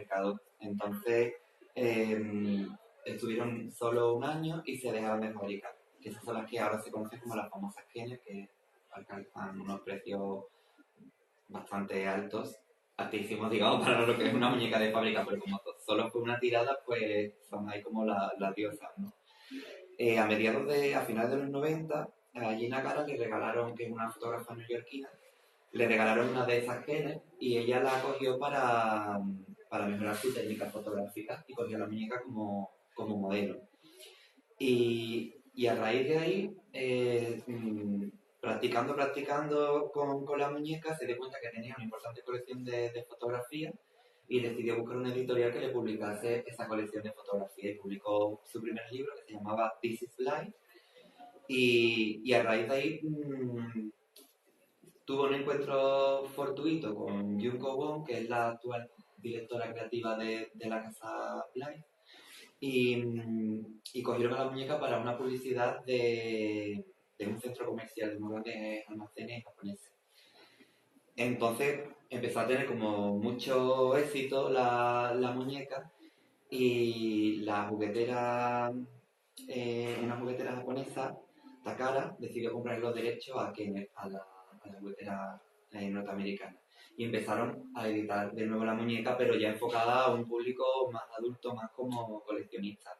mercado. Entonces, estuvieron solo un año y se dejaron de fabricar. Que esas son las que ahora se conocen como las famosas Kenner, que alcanzan unos precios bastante altos, altísimos, digamos, para lo que es una muñeca de fábrica, pero como solo fue una tirada, pues son ahí como las diosas, ¿no? A finales de los 90, a Gina Cara le regalaron, que es una fotógrafa neoyorquina, le regalaron una de esas genes y ella la cogió para mejorar su técnica fotográfica y cogió la muñeca como modelo. Y a raíz de ahí, practicando con la muñeca, se dio cuenta que tenía una importante colección de fotografías y decidió buscar una editorial que le publicase esa colección de fotografías y publicó su primer libro que se llamaba This is Life y a raíz de ahí tuvo un encuentro fortuito con Junko Wong, que es la actual directora creativa de la casa Life y cogieron a la muñeca para una publicidad de un centro comercial, de unos grandes almacenes japoneses. Entonces empezó a tener como mucho éxito la muñeca y la juguetera, una juguetera japonesa, Takara, decidió comprar los derechos a la juguetera norteamericana. Y empezaron a editar de nuevo la muñeca, pero ya enfocada a un público más adulto, más como coleccionista.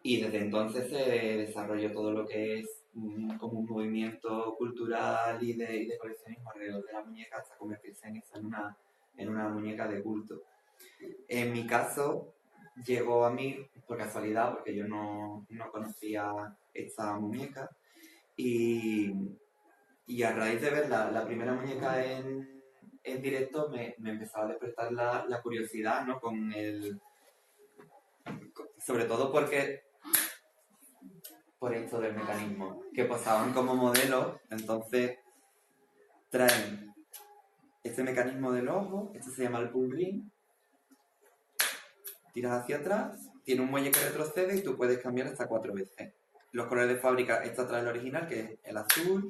Y desde entonces se desarrolló todo lo que es como un movimiento cultural y de coleccionismo alrededor de la muñeca hasta convertirse en una muñeca de culto. En mi caso, llegó a mí por casualidad, porque yo no conocía esta muñeca, y a raíz de ver la primera muñeca en directo me empezaba a despertar la curiosidad, ¿no? Sobre todo por esto del mecanismo, que posaban como modelo, entonces traen este mecanismo del ojo, esto se llama el pull ring, tiras hacia atrás, tiene un muelle que retrocede y tú puedes cambiar hasta 4 veces. Los colores de fábrica, esta trae el original, que es el azul,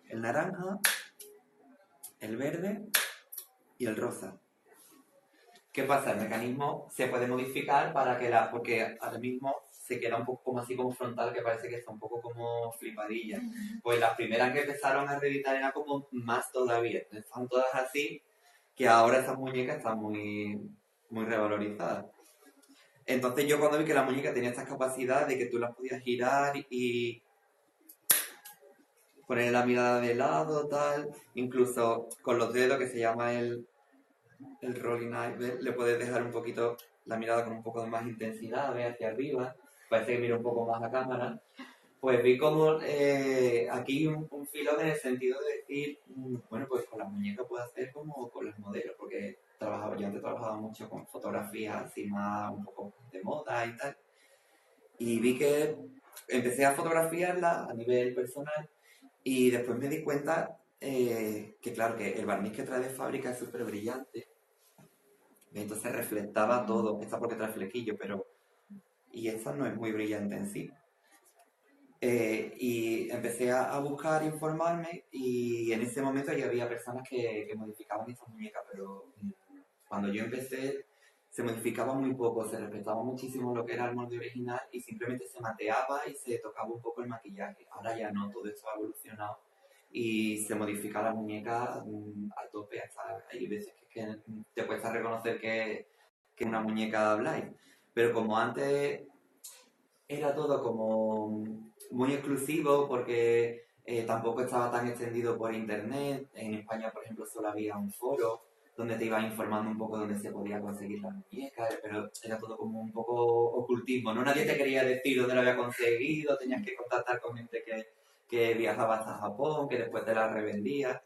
el naranja, el verde y el rosa. ¿Qué pasa? El mecanismo se puede modificar porque ahora mismo se queda un poco como así como frontal, que parece que está un poco como flipadilla. Pues las primeras que empezaron a reeditar eran como más todavía. Están todas así, que ahora esas muñecas están muy, muy revalorizadas. Entonces yo cuando vi que la muñeca tenía estas capacidades de que tú las podías girar y poner la mirada de lado, tal, incluso con los dedos, que se llama el rolling eye, le puedes dejar un poquito la mirada con un poco de más intensidad, ve hacia arriba, parece que mira un poco más la cámara. Pues vi como aquí un filón en el sentido de decir, bueno, pues con las muñecas puedo hacer como con los modelos, porque yo antes trabajaba mucho con fotografías así más un poco de moda y tal, y vi que empecé a fotografiarla a nivel personal y después me di cuenta que claro, que el barniz que trae de fábrica es súper brillante, entonces reflectaba todo, esta porque trae flequillo, pero y esta no es muy brillante en sí. Y empecé a buscar, informarme y en ese momento ya había personas que modificaban estas muñecas, pero cuando yo empecé se modificaba muy poco, se respetaba muchísimo lo que era el molde original y simplemente se mateaba y se tocaba un poco el maquillaje. Ahora ya no, todo esto ha evolucionado y se modifica la muñeca a tope. Hasta hay veces que te cuesta reconocer que es una muñeca blind, pero como antes era todo como muy exclusivo porque tampoco estaba tan extendido por internet. En España, por ejemplo, solo había un foro donde te ibas informando un poco dónde se podía conseguir las muñecas, pero era todo como un poco ocultismo, ¿no? Nadie te quería decir dónde lo había conseguido, tenías que contactar con gente que viajaba hasta Japón, que después te las revendía.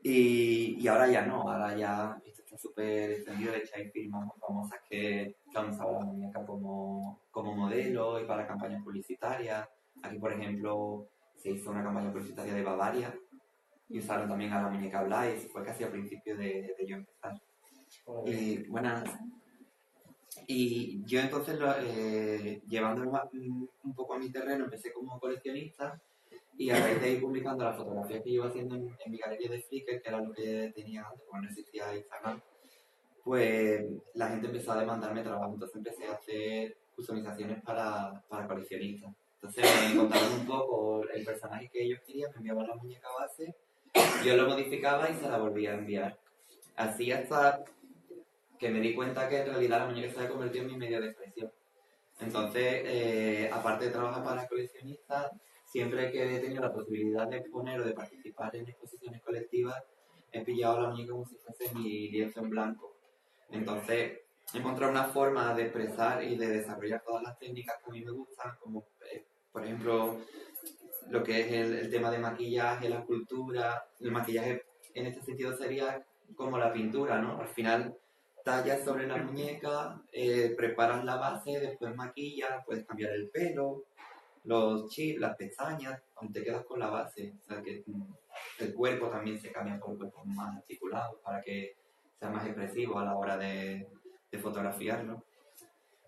Y ahora ya no, ahora ya esto está súper extendido. De hecho hay firmas muy famosas que han usado la muñeca como modelo y para campañas publicitarias. Aquí, por ejemplo, se hizo una campaña publicitaria de Bavaria y usaron también a la muñeca Blaise, fue casi al principio de yo empezar. Y buenas. Y yo entonces, llevándolo un poco a mi terreno, empecé como coleccionista y a raíz de ir publicando las fotografías que iba haciendo en mi galería de Flickr, que era lo que tenía antes, cuando no existía Instagram, pues la gente empezó a demandarme trabajo, entonces empecé a hacer customizaciones para coleccionistas. Entonces me contaron un poco el personaje que ellos querían, me enviaban la muñeca base, yo lo modificaba y se la volvía a enviar. Así hasta que me di cuenta que en realidad la muñeca se había convertido en mi medio de expresión. Entonces, aparte de trabajar para coleccionistas, siempre que he tenido la posibilidad de exponer o de participar en exposiciones colectivas, he pillado la muñeca como si fuese mi lienzo en blanco. Entonces, he encontrado una forma de expresar y de desarrollar todas las técnicas que a mí me gustan, como por ejemplo lo que es el tema de maquillaje, la escultura. El maquillaje en este sentido sería como la pintura, ¿no? Al final tallas sobre la muñeca, preparas la base, después maquillas, puedes cambiar el pelo, los chips, las pestañas, aún te quedas con la base. O sea que el cuerpo también se cambia por cuerpos más articulados para que sea más expresivo a la hora de fotografiarlo.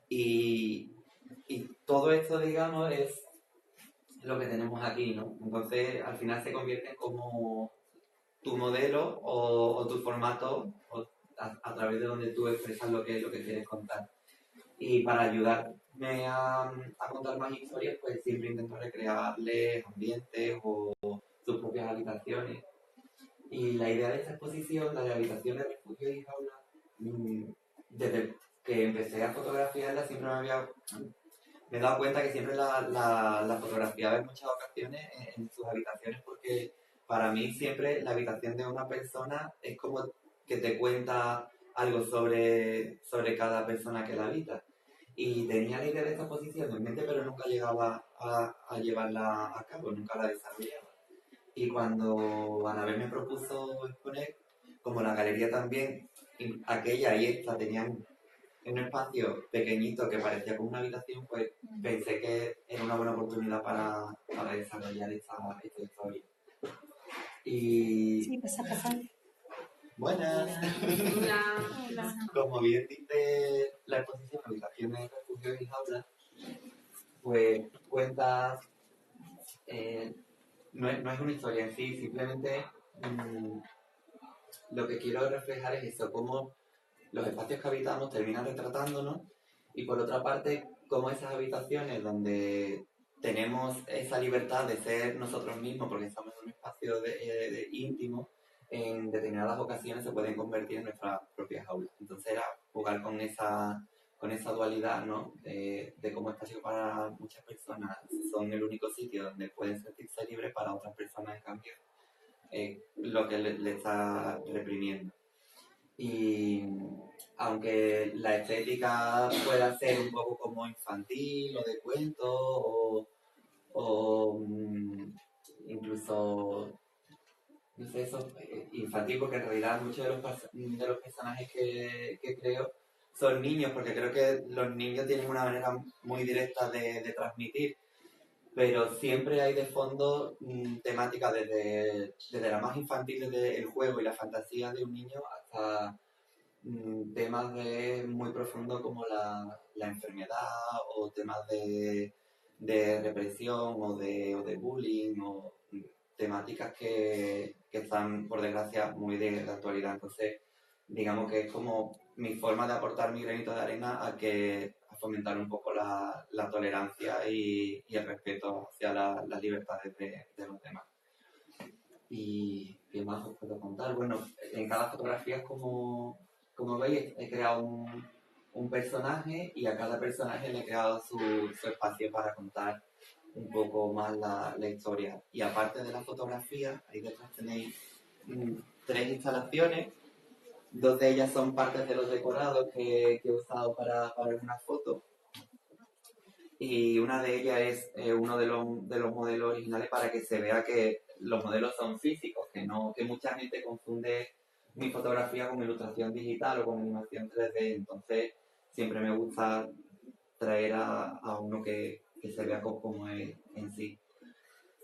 Y, y todo esto, digamos, es lo que tenemos aquí, ¿no? Entonces, al final se convierte como tu modelo o tu formato a través de donde tú expresas lo que quieres contar. Y para ayudarme a contar más historias, pues siempre intento recrearles ambientes o sus propias habitaciones. Y la idea de esta exposición, la de habitaciones, refugios y jaulas, desde que empecé a fotografiarla, siempre me he dado cuenta que siempre la fotografiaba en muchas ocasiones en sus habitaciones, porque para mí siempre la habitación de una persona es como que te cuenta algo sobre cada persona que la habita. Y tenía la idea de esta exposición en mente, pero nunca llegaba a llevarla a cabo, nunca la desarrollaba. Y cuando Anabel me propuso exponer, como la galería también, aquella y esta tenían en un espacio pequeñito que parecía como una habitación, pues pensé que era una buena oportunidad para desarrollar esta historia. Y Sí, pasa, pasa. buenas. Hola. Hola. Como bien dice la exposición Habitaciones, Refugios y Jaulas, pues cuenta, no es una historia en sí, simplemente lo que quiero reflejar es eso, cómo los espacios que habitamos terminan retratándonos y por otra parte, cómo esas habitaciones donde tenemos esa libertad de ser nosotros mismos porque estamos en un espacio de íntimo, en determinadas ocasiones se pueden convertir en nuestras propias aulas. Entonces era jugar con esa dualidad, ¿no? De cómo espacio para muchas personas son el único sitio donde pueden sentirse libres, para otras personas en cambio lo que le está reprimiendo. Y aunque la estética pueda ser un poco como infantil o de cuento o incluso, no sé, eso, infantil, porque en realidad muchos de los personajes que creo son niños, porque creo que los niños tienen una manera muy directa de transmitir, pero siempre hay de fondo temáticas desde la más infantil, desde el juego y la fantasía de un niño, hasta temas muy profundos como la enfermedad o temas de represión o de bullying o temáticas que están, por desgracia, muy de actualidad. Entonces, digamos que es como mi forma de aportar mi granito de arena a fomentar un poco la tolerancia y el respeto hacia las libertades de los demás. ¿Y qué más os puedo contar? Bueno, en cada fotografía, como veis, he creado un personaje y a cada personaje le he creado su espacio para contar un poco más la historia. Y aparte de la fotografía, ahí detrás tenéis 3 instalaciones. 2 de ellas son partes de los decorados que he usado para algunas fotos. Y una de ellas es uno de los modelos originales, para que se vea que los modelos son físicos, que mucha gente confunde mi fotografía con ilustración digital o con animación 3D. Entonces siempre me gusta traer a uno que se vea como es en sí.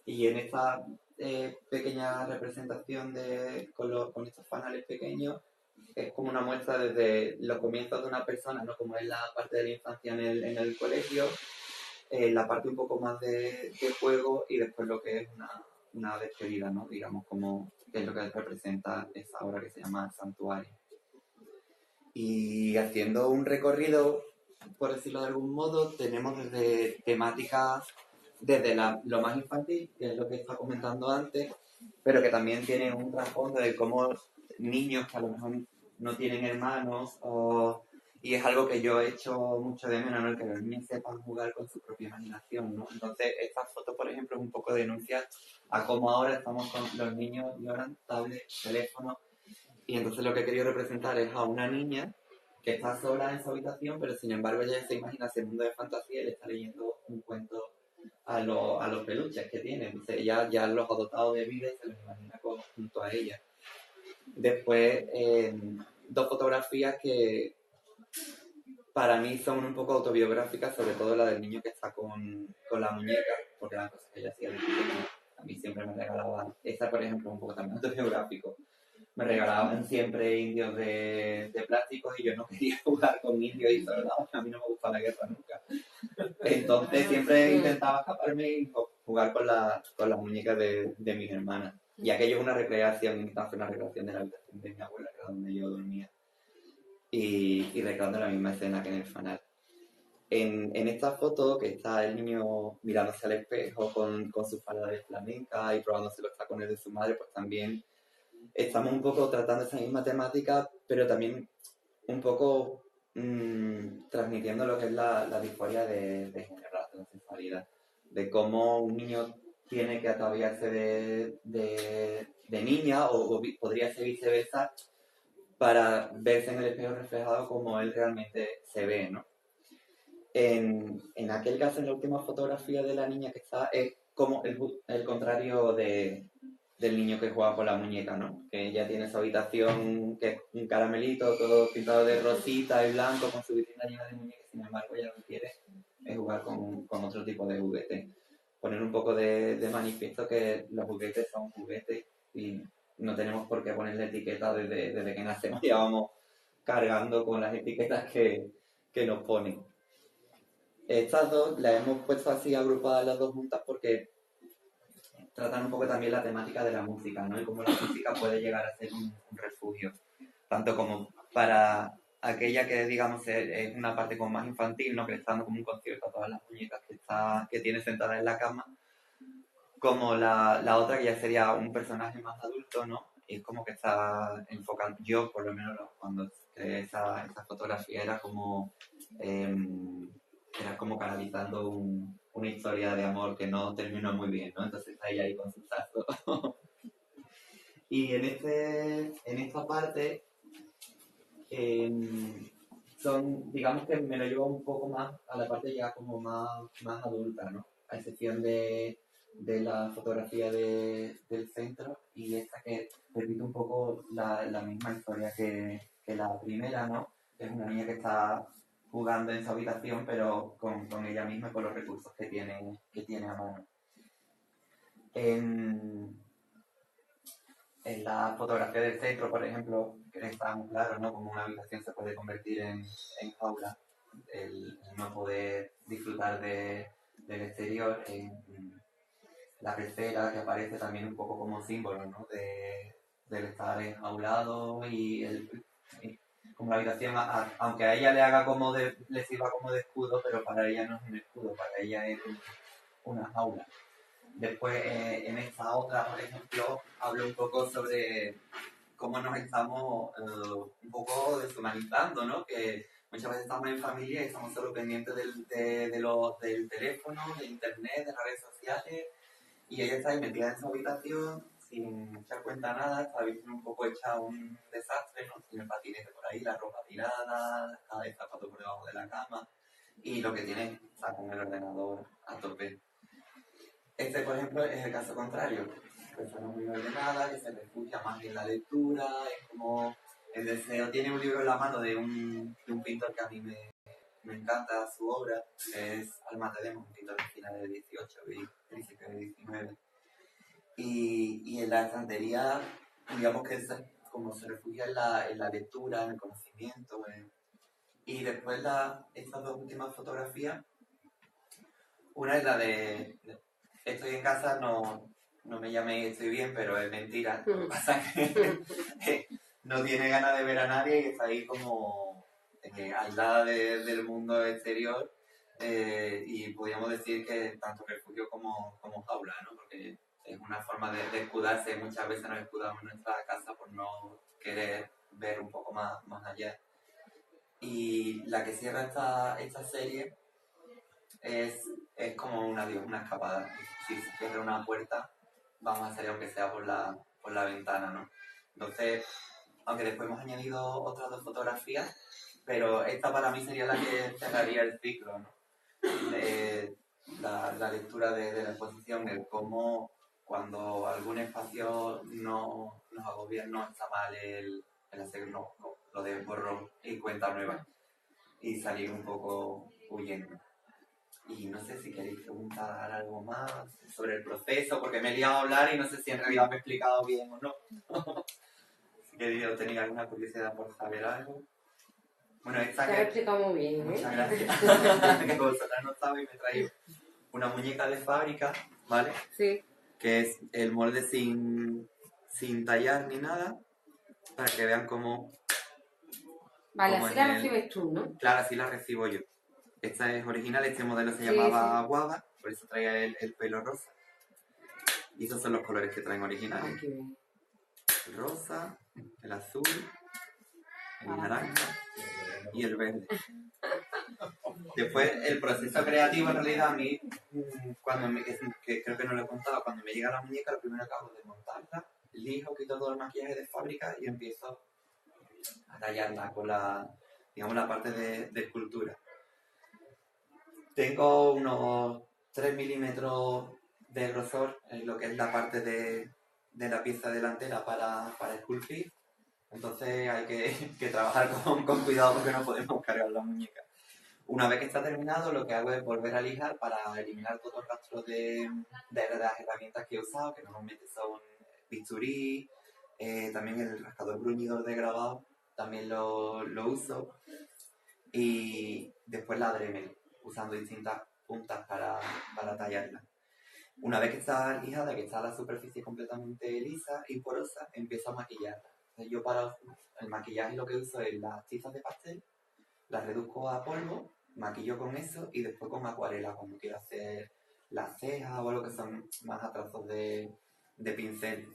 Y en esta pequeña representación con estos fanales pequeños, es como una muestra desde los comienzos de una persona, ¿no? Como es la parte de la infancia en el colegio, la parte un poco más de juego y después lo que es una despedida, ¿no? Digamos, como que es lo que representa esa obra que se llama Santuario. Y haciendo un recorrido, por decirlo de algún modo, tenemos desde temáticas, desde lo más infantil, que es lo que estaba comentando antes, pero que también tiene un trasfondo de cómo niños que a lo mejor no tienen hermanos, y es algo que yo he hecho mucho de menos, ¿no? El que los niños sepan jugar con su propia imaginación, ¿no? Entonces, esta foto, por ejemplo, es un poco denuncia a cómo ahora estamos con los niños, lloran, tablets, teléfonos, y entonces lo que he querido representar es a una niña que está sola en su habitación, pero sin embargo ella se imagina ese mundo de fantasía y le está leyendo un cuento a los peluches que tiene. Entonces ella ya los ha dotado de vida y se los imagina junto a ella. Después, dos fotografías que para mí son un poco autobiográficas, sobre todo la del niño que está con la muñeca, porque las cosas que ella hacía de pequeño, a mí siempre me regalaban. Esta, por ejemplo, es un poco también autobiográfico. Me regalaban siempre indios de plástico y yo no quería jugar con indios y soldados, a mí no me gusta la guerra nunca. Entonces siempre intentaba escaparme y jugar con las muñecas de mis hermanas. Y aquello es una recreación, intentaba hacer una recreación de la habitación de mi abuela, que era donde yo dormía. Y recreando la misma escena que en el fanal. En esta foto, que está el niño mirándose al espejo con su falda de flamenca y probándose los tacones de su madre, pues también estamos un poco tratando esa misma temática, pero también un poco transmitiendo lo que es la disforia de género, la transexualidad, de cómo un niño tiene que ataviarse de niña o podría ser viceversa para verse en el espejo reflejado como él realmente se ve, ¿no? En aquel caso, en la última fotografía de la niña que está, es como el contrario del niño que juega con la muñeca, ¿no? Que ella tiene su habitación, que es un caramelito, todo pintado de rosita y blanco, con su vitrina llena de muñecas, sin embargo ella lo que quiere es jugar con otro tipo de juguete. Poner un poco de manifiesto que los juguetes son juguetes y no tenemos por qué ponerle etiqueta desde que nacemos, ya vamos cargando con las etiquetas que nos ponen. Estas dos las hemos puesto así agrupadas las dos juntas porque tratan un poco también la temática de la música, ¿no? Y cómo la música puede llegar a ser un refugio, tanto como para aquella que, digamos, es una parte como más infantil, ¿no? Que le está dando como un concierto a todas las muñecas que tiene sentadas en la cama, como la otra que ya sería un personaje más adulto, ¿no? Y es como que está enfocando, yo por lo menos cuando creé esa fotografía era como canalizando una historia de amor que no terminó muy bien, ¿no? Entonces está ella ahí con su saxo. Y en esta parte digamos que me lo llevo un poco más a la parte ya como más adulta, ¿no? A excepción de la fotografía del centro y esta que repite un poco la misma historia que la primera, ¿no? Es una niña que está jugando en su habitación, pero con ella misma, con los recursos que tiene a mano. En la fotografía del centro, por ejemplo, que está muy claro, ¿no? Como una habitación se puede convertir en jaula, el no poder disfrutar del exterior, en la pecera que aparece también un poco como símbolo, ¿no? Del estar enjaulado y como la habitación, aunque a ella le sirva como de escudo, pero para ella no es un escudo, para ella es una jaula. Después, en esta otra, por ejemplo, hablo un poco sobre cómo nos estamos un poco deshumanizando, ¿no? Que muchas veces estamos en familia y estamos solo pendientes del teléfono, de internet, de las redes sociales, y ella está ahí metida en su habitación sin echar cuenta nada, está un poco hecha un desastre, ¿no? Tiene el patinete por ahí, la ropa tirada, el zapato por debajo de la cama, y lo que tiene está con el ordenador a tope. Este, por ejemplo, es el caso contrario. Persona muy ordenada, que se refugia más en la lectura, es como el deseo. Tiene un libro en la mano de un pintor que a mí me encanta su obra, que es Alma Tadema, un pintor de finales del 18, principios del 19. Y en la estantería, digamos que como se refugia en la lectura, en el conocimiento. Y después estas dos últimas fotografías, una es la de estoy en casa, no me llaméis estoy bien, pero es mentira. Lo que pasa es que no tiene ganas de ver a nadie y está ahí como aislada del mundo exterior. Y podríamos decir que tanto refugio como jaula, ¿no? Porque es una forma de escudarse. Muchas veces nos escudamos en nuestra casa por no querer ver un poco más allá. Y la que cierra esta serie es como un adiós, una escapada. Si se cierra una puerta, vamos a salir aunque sea por la ventana, ¿no? Entonces, aunque después hemos añadido otras 2 fotografías, pero esta para mí sería la que cerraría el ciclo, ¿no? La lectura de la exposición, el cómo cuando algún espacio no nos agobia, no está mal el hacer lo de borrón y cuenta nueva y salir un poco huyendo. Y no sé si queréis preguntar algo más sobre el proceso, porque me he liado a hablar y no sé si en realidad me he explicado bien o no. Si queréis tener alguna curiosidad por saber algo. Bueno, esta Te has explicado muy bien, ¿eh? Muchas gracias. Que vosotras no sabéis, me he traído una muñeca de fábrica, ¿vale? Sí. Que es el molde sin tallar ni nada, para que vean cómo... Vale, cómo así es la recibes tú, ¿no? Claro, así la recibo yo. Esta es original, este modelo se Sí, llamaba sí. Guava, por eso traía el pelo rosa. Y esos son los colores que traen originales. Aquí ven. El rosa, el azul, el naranja y el verde. Después, el proceso creativo, en realidad, a mí, que creo que no lo he contado, cuando me llega la muñeca, lo primero que hago es desmontarla, lijo, quito todo el maquillaje de fábrica y empiezo a tallarla con la parte de escultura. Tengo unos 3 milímetros de grosor en lo que es la parte de la pieza delantera para esculpir. Entonces hay que trabajar con cuidado porque no podemos cargar la muñeca. Una vez que está terminado, lo que hago es volver a lijar para eliminar todo el rastro de las herramientas que he usado, que normalmente son bisturí, también el rascador bruñidor de grabado, también lo uso. Y después la Dremel, usando distintas puntas para tallarla. Una vez que está lijada, que está la superficie completamente lisa y porosa, empiezo a maquillarla. Entonces yo para el maquillaje lo que uso es las tizas de pastel, las reduzco a polvo, maquillo con eso y después con acuarela, cuando quiero hacer las cejas o algo que son más a trazos de pincel.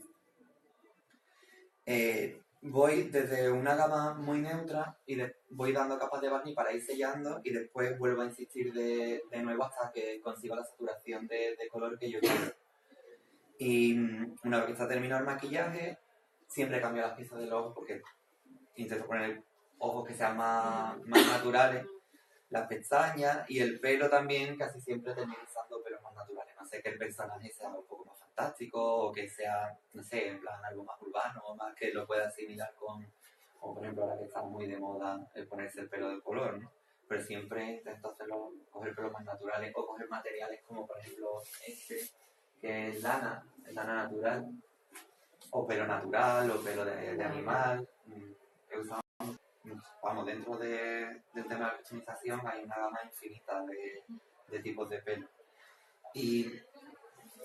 Voy desde una gama muy neutra y voy dando capas de barniz para ir sellando y después vuelvo a insistir de nuevo hasta que consiga la saturación de color que yo quiero. Y una vez que está terminado el maquillaje, siempre cambio las piezas del ojo porque intento poner ojos que sean más naturales, las pestañas y el pelo también, casi siempre termino usando pelos más naturales. No sé, que el personaje sea un poco más fantástico o que sea, no sé, en plan algo más urbano o más que lo pueda asimilar como por ejemplo ahora que está muy de moda el ponerse el pelo de color, ¿no? Pero siempre intento coger pelos más naturales o coger materiales como por ejemplo este, que es lana natural, o pelo natural, o pelo de animal. He usado, vamos, dentro del tema de la customización hay una gama infinita de tipos de pelo. Y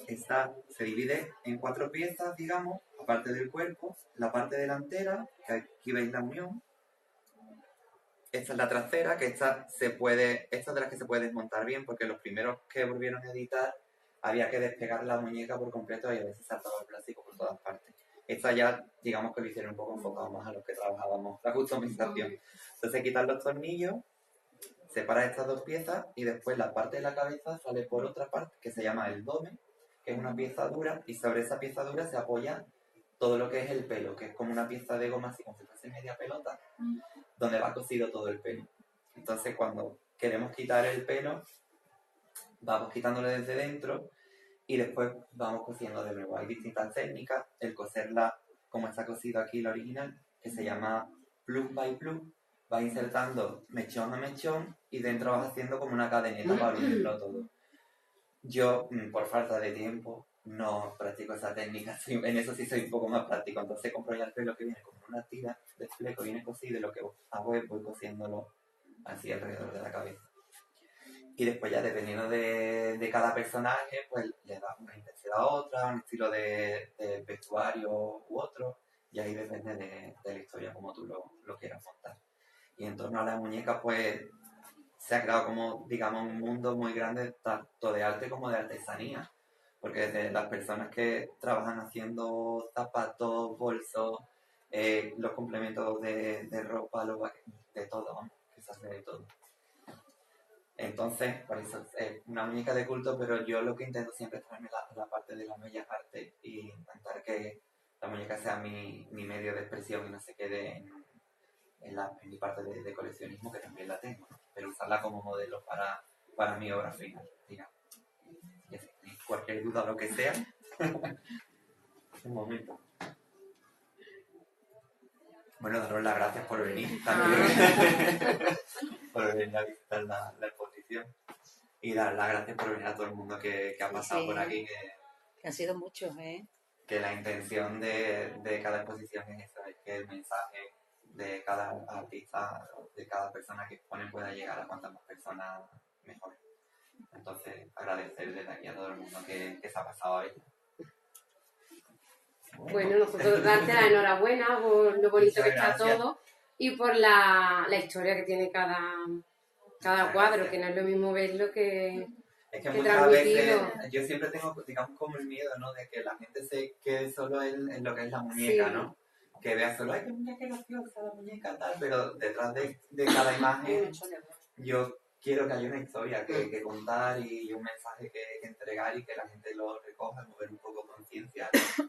esta se divide en 4 piezas, digamos, aparte del cuerpo, la parte delantera, que aquí veis la unión. Esta es la trasera, que esta es de las que se puede desmontar bien, porque los primeros que volvieron a editar había que despegar la muñeca por completo y a veces saltaba el plástico por todas partes. Esta ya, digamos que lo hicieron un poco enfocado más a los que trabajábamos la customización. Entonces quitar los tornillos, separa estas 2 piezas y después la parte de la cabeza sale por otra parte que se llama el dome, que es una pieza dura, y sobre esa pieza dura se apoya todo lo que es el pelo, que es como una pieza de goma así como si fuese media pelota, donde va cosido todo el pelo. Entonces cuando queremos quitar el pelo, vamos quitándolo desde dentro y después vamos cosiendo de nuevo. Hay distintas técnicas, el coserla como está cosido aquí la original, que se llama plug by plug, vas insertando mechón a mechón y dentro vas haciendo como una cadeneta para unirlo todo. Yo, por falta de tiempo, no practico esa técnica, en eso sí soy un poco más práctico, entonces compro ya el pelo que viene con una tira de fleco, viene cosido y lo que hago es voy cosiéndolo así alrededor de la cabeza. Y después ya dependiendo de cada personaje, pues le da una intensidad a otra, un estilo de vestuario u otro. Y ahí depende de la historia como tú lo quieras montar. Y en torno a la muñeca, pues se ha creado como, digamos, un mundo muy grande, tanto de arte como de artesanía. Porque desde las personas que trabajan haciendo zapatos, bolsos, los complementos de ropa, de todo, vamos, que se hace de todo. Entonces, por eso es una muñeca de culto, pero yo lo que intento siempre es traerme la parte de las bellas artes y intentar que la muñeca sea mi medio de expresión y no se quede en mi parte de coleccionismo, que también la tengo, pero usarla como modelo para mi obra final, digamos. Y así, cualquier duda o lo que sea, un momento. Bueno, daros las gracias por venir también, por venir a visitar la exposición. Y dar las gracias por venir a todo el mundo que ha pasado por aquí, que han sido muchos, que la intención de cada exposición es eso, es que el mensaje de cada artista, de cada persona que expone pueda llegar a cuantas más personas mejor. Entonces, agradecer desde aquí a todo el mundo que se ha pasado a ella. Bueno, nosotros darte la enhorabuena por lo bonito que está todo y por la historia que tiene cada cuadro, que no es lo mismo verlo que muchas veces yo siempre tengo, digamos, como el miedo, ¿no? De que la gente se quede solo en lo que es la muñeca, sí, ¿no? Que vea solo, ay, qué muñeca graciosa, la muñeca, tal, pero detrás de cada imagen yo quiero que haya una historia que contar y un mensaje que entregar y que la gente lo recoja, mover un poco conciencia, ¿no?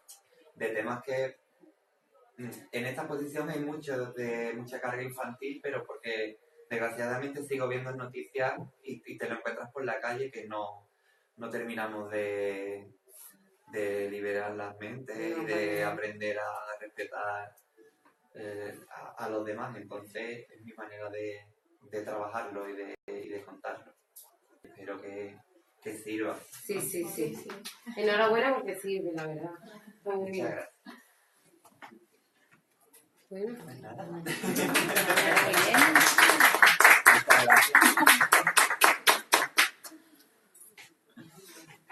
De temas que en esta posición hay mucha carga infantil, pero porque desgraciadamente sigo viendo noticias y te lo encuentras por la calle que no terminamos de liberar las mentes y de aprender a respetar a los demás. Entonces es mi manera de trabajarlo y de contarlo. Espero que sirva. Sí. Enhorabuena porque sirve, la verdad. Muy bien. Muchas gracias. Bueno, Pues nada. Muy bien.